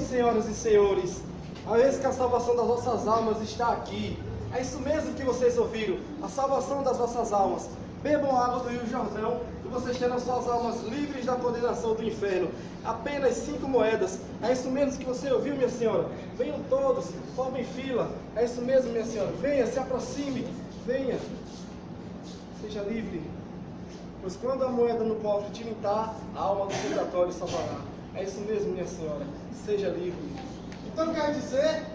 senhoras e senhores, a vez que a salvação das vossas almas está aqui. É isso mesmo que vocês ouviram, a salvação das vossas almas. Bebam a água do Rio Jordão e vocês terão suas almas livres da condenação do inferno. Apenas 5 moedas. É isso mesmo que você ouviu, minha senhora? Venham todos, formem fila. É isso mesmo, minha senhora. Venha, se aproxime. Venha. Seja livre. Pois quando a moeda no cofre tilintar, a alma do purgatório salvará. É isso mesmo, minha senhora. Seja livre. Então quer dizer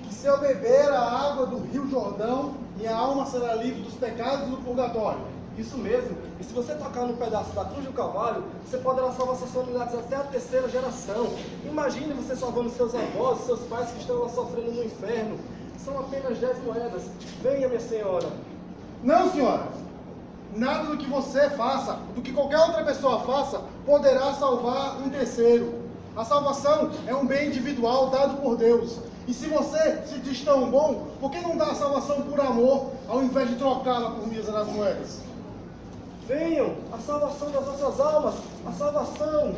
que se eu beber a água do Rio Jordão, minha alma será livre dos pecados do purgatório? Isso mesmo. E se você tocar no pedaço da cruz do Calvário, você poderá salvar suas familiares até a 3ª geração. Imagine você salvando seus avós, seus pais que estão lá sofrendo no inferno. São apenas 10 moedas. Venha, minha senhora. Não, senhora. Nada do que você faça, do que qualquer outra pessoa faça, poderá salvar um terceiro. A salvação é um bem individual dado por Deus. E se você se diz tão bom, por que não dá a salvação por amor, ao invés de trocá-la por míseras moedas? Venham, a salvação das vossas almas, a salvação.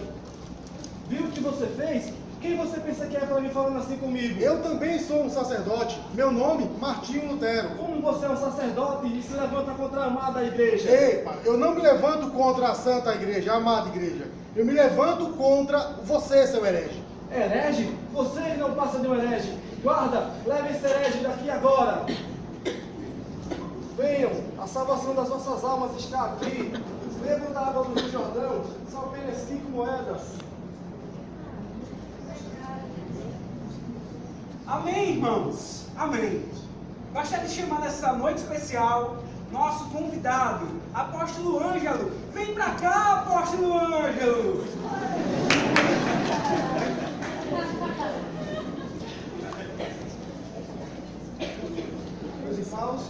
Viu o que você fez? Quem você pensa que é para vir falando assim comigo? Eu também sou um sacerdote. Meu nome, Martinho Lutero. Como você é um sacerdote e se levanta contra a amada igreja? Epa, eu não me levanto contra a santa igreja, a amada igreja. Eu me levanto contra você, seu herege. Herege? Você não passa de um herege. Guarda, leve esse herege daqui agora. Venham, a salvação das vossas almas está aqui. Bebam da água do Rio Jordão, são apenas 5 moedas. Amém, irmãos? Amém. Gostaria de chamar nessa noite especial nosso convidado, Apóstolo Ângelo. Vem pra cá, Apóstolo Ângelo! Meus irmãos,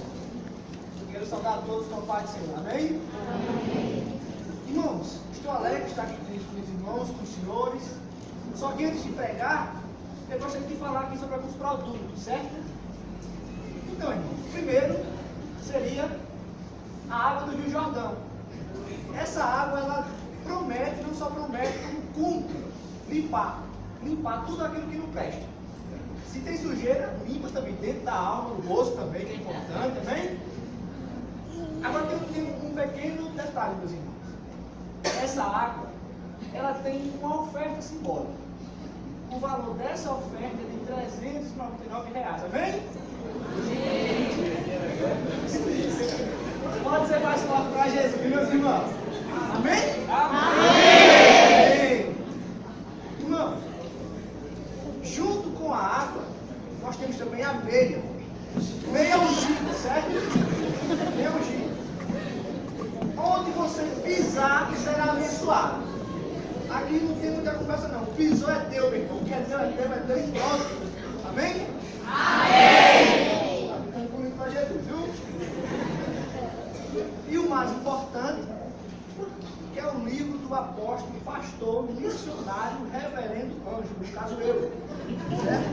eu quero saudar a todos com a paz do Senhor. Amém? Amém. Irmãos, estou alegre de estar aqui com os irmãos, com os senhores. Só que antes de pregar, eu gostaria de falar aqui sobre alguns produtos, certo? Então, irmãos, primeiro seria a água do Rio Jordão. Essa água, ela promete, não só promete, como cumpre limpar tudo aquilo que não presta. Se tem sujeira, limpa também dentro da alma, no rosto também, que é importante, também. Agora tem um pequeno detalhe, meus irmãos. Essa água, ela tem uma oferta simbólica. O valor dessa oferta é de R$399, amém? Pode ser mais forte para Jesus, meus irmãos. Amém? Amém! Irmãos, junto com a água, nós temos também a meia. Meia ungida, certo? Meia ungida. Onde você pisar, será abençoado. Aqui não tem muita conversa não. Pisou é teu, meu irmão. O que é teu é teu e pronto. Amém? Amém! Estamos comigo para Jesus, viu? E o mais importante, que é o livro do apóstolo, pastor, missionário, reverendo Ângelo, no caso eu. Certo?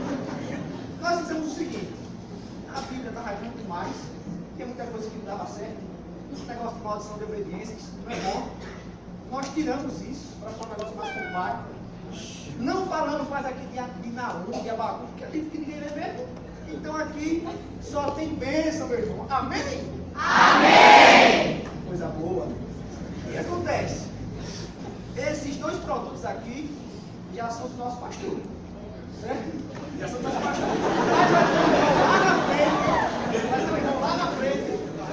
Nós dizemos o seguinte: a Bíblia está raiando demais, tem muita coisa que não dava certo, esse negócio de maldição de obediência, isso não é bom. Nós tiramos isso para ficar um negócio mais compacto. Não falamos mais aqui de Naum, de Abacu, que é livro que ninguém lê mesmo. Então aqui só tem bênção, meu irmão. Amém? Amém! Coisa boa. O que acontece? Esses 2 produtos aqui já são do nosso pastor. Certo? Já são do nosso pastor. Mas vai ter um irmão lá na frente. Vai ter um irmão lá na frente.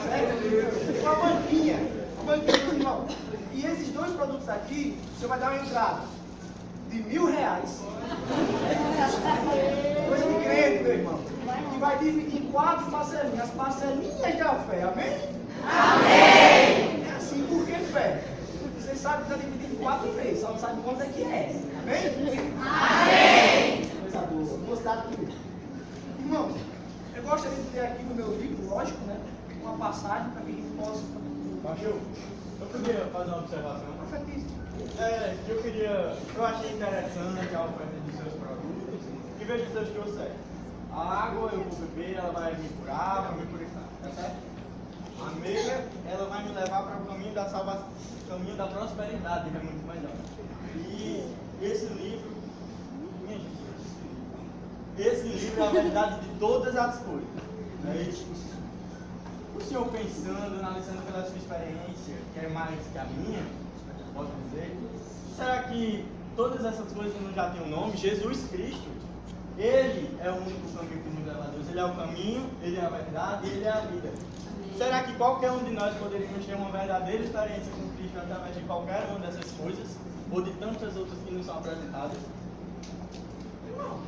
Certo? Com a banquinha. A banquinha do irmão. E esses 2 produtos aqui, você vai dar uma entrada de R$1.000. Coisa de crente, meu irmão. E vai dividir em 4 parcelinhas. As parcelinhas da fé. Amém? Amém! É assim, por que fé? Vocês sabem que está dividido em 4 vezes, só não sabem quanto é que é. Amém? Amém! Coisa boa. Gostado comigo. Irmãos, eu gostaria de ter aqui no meu livro, lógico, né? Uma passagem para que a gente possa. Pastor, eu queria fazer uma observação. Profetiza. Eu achei interessante a oferta dos seus produtos. E veja Deus que eu sei. A água eu vou beber, ela vai me curar, vai me purificar, tá certo? A meia, ela vai me levar para o caminho da salvação, o caminho da prosperidade, que é muito melhor. E esse livro, minha gente, esse livro é a verdade de todas as coisas. Não é isso? O senhor pensando, analisando pela sua experiência, que é mais que a minha, posso dizer, será que todas essas coisas não já têm um nome? Jesus Cristo, Ele é o único caminho que nos leva a Deus. Ele é o caminho, Ele é a verdade, Ele é a vida. Será que qualquer um de nós poderíamos ter uma verdadeira experiência com Cristo através de qualquer uma dessas coisas? Ou de tantas outras que nos são apresentadas? Irmão,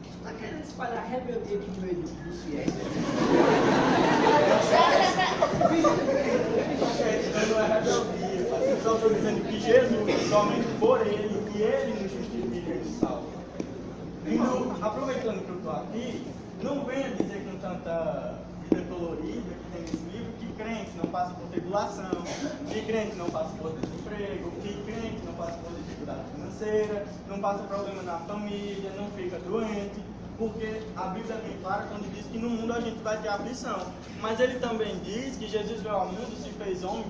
você está querendo espalhar rebeldia aqui no meio dos fiéis? Não é rebeldia, eu só estou dizendo que Jesus, somente por Ele, e Ele nos justifica e nos salva. Aproveitando que eu estou aqui, não venha dizer com tanta vida colorida que tem nesse livro que crente não passa por tribulação, que crente não passa por desemprego, que crente não passa por dificuldade financeira, não passa problema na família, não fica doente, porque a Bíblia é bem clara quando diz que no mundo a gente vai ter aflição. Mas ele também diz que Jesus veio ao mundo, se fez homem,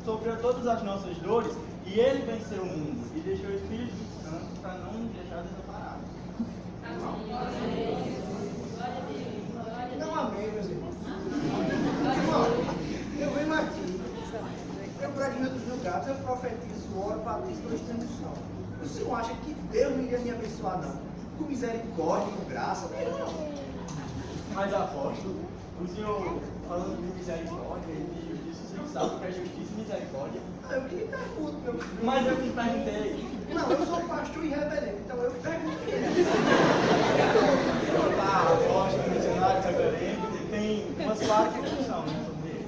sofreu todas as nossas dores, e ele venceu o mundo e deixou o Espírito Santo para não nos deixar desamparados. Não, amém, meus irmãos. Irmão, eu venho aqui, eu prego em outros lugares, eu profetizo, oro, batizo, dou extensão. O senhor acha que Deus não iria me abençoar, não? Com misericórdia, com graça, não? Mas apóstolo, o senhor falando de misericórdia e de justiça, o senhor sabe que é justiça e misericórdia? Eu que lhe pergunto, meu filho. Mas eu te perguntei. Não, eu sou pastor irreverente, então eu pergunto o que é. Tá, apóstolo, missionário, reverendo, tem umas claras funções, né, sobre ele.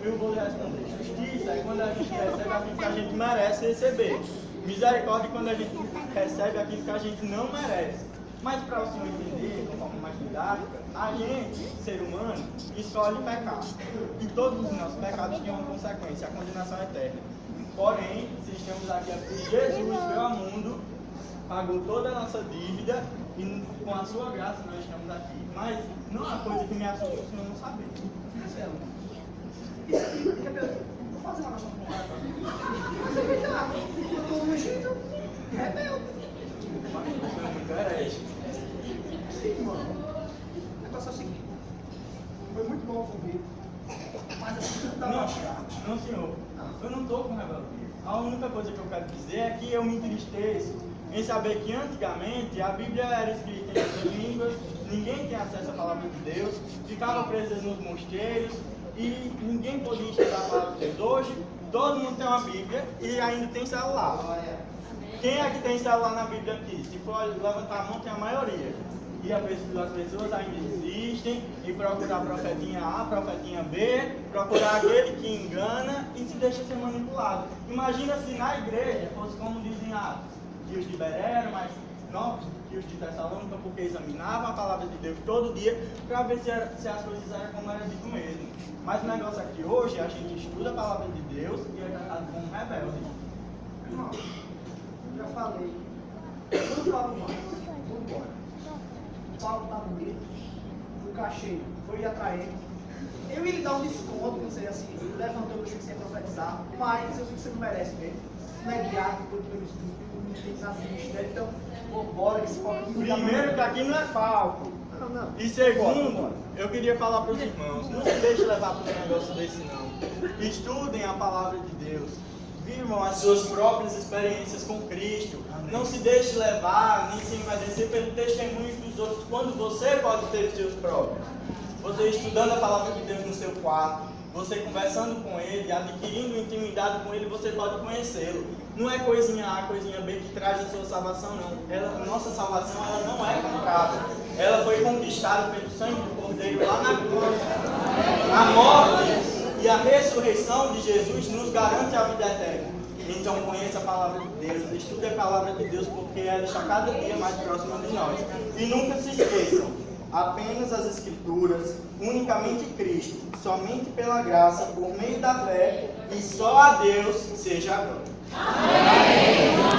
Eu vou lhe responder. Justiça é quando a gente recebe aquilo que a gente merece receber. Misericórdia é quando a gente recebe aquilo que a gente não merece. Mas para o senhor entender, de uma forma mais didática, a gente, ser humano, escolhe pecar. E todos os nossos pecados têm uma consequência, a condenação eterna. Porém, se estamos aqui, é porque Jesus veio ao mundo, pagou toda a nossa dívida e com a sua graça nós estamos aqui. Mas não é uma coisa que me assusta o senhor não saber. Marcelo, isso aqui, rebelde. Vou fazer uma noção com ela. Mas é verdade. Eu estou ungido rebelde. Mas o senhor é muito herege. Sim, mano. O negócio é o seguinte. Foi muito bom o convite. Mas assim, não dá Não, pra achar. não, senhor. Eu não estou com rebeldia. A única coisa que eu quero dizer é que eu me entristeço em saber que antigamente a Bíblia era escrita em outras línguas, ninguém tinha acesso à palavra de Deus, ficava preso nos mosteiros e ninguém podia estudar a palavra de Deus. Hoje, todo mundo tem uma Bíblia e ainda tem celular. Quem é que tem celular na Bíblia aqui? Se for levantar a mão, tem a maioria. E as pessoas ainda existem e procurar profetinha A, profetinha B, procurar aquele que engana e se deixa ser manipulado. Imagina se na igreja fosse como dizem Atos, que os de Bereia eram mais novos que os de Tessalônica, porque examinavam a palavra de Deus todo dia para ver se as coisas eram como era dito mesmo. Mas o negócio aqui hoje, a gente estuda a palavra de Deus e é tratado como rebelde. Irmão, eu já falei. Eu não falo mais. Vamos embora. O Paulo tá bonito. O cachê foi atraente. Eu ia lhe dar um desconto, não sei assim. Ele levantou o que sem profetizar. Mas eu sei que você não merece mesmo. Não é guiado pelo Espírito. Não tem que nascer mistério. Então, vambora. Que esse povo aqui não dá Primeiro que aqui não é palco. Não. E segundo, eu queria falar para os irmãos, não se deixe levar por um negócio desse não. Estudem a palavra de Deus. Vivam as suas próprias experiências com Cristo. Não se deixe levar, nem se envadecer pelo testemunho dos outros, quando você pode ter os seus próprios. Você estudando a palavra de Deus no seu quarto, você conversando com Ele, adquirindo intimidade com Ele, você pode conhecê-lo. Não é coisinha A, coisinha B que traz a sua salvação, não. Nossa salvação ela não é comprada. Ela foi conquistada pelo sangue do Cordeiro lá na cruz. A morte e a ressurreição de Jesus nos garante a vida eterna. Então conheça a palavra de Deus, estude a palavra de Deus, porque ela está cada dia mais próxima de nós. E nunca se esqueçam, apenas as Escrituras, unicamente Cristo, somente pela graça, por meio da fé, e só a Deus seja a glória. Amém.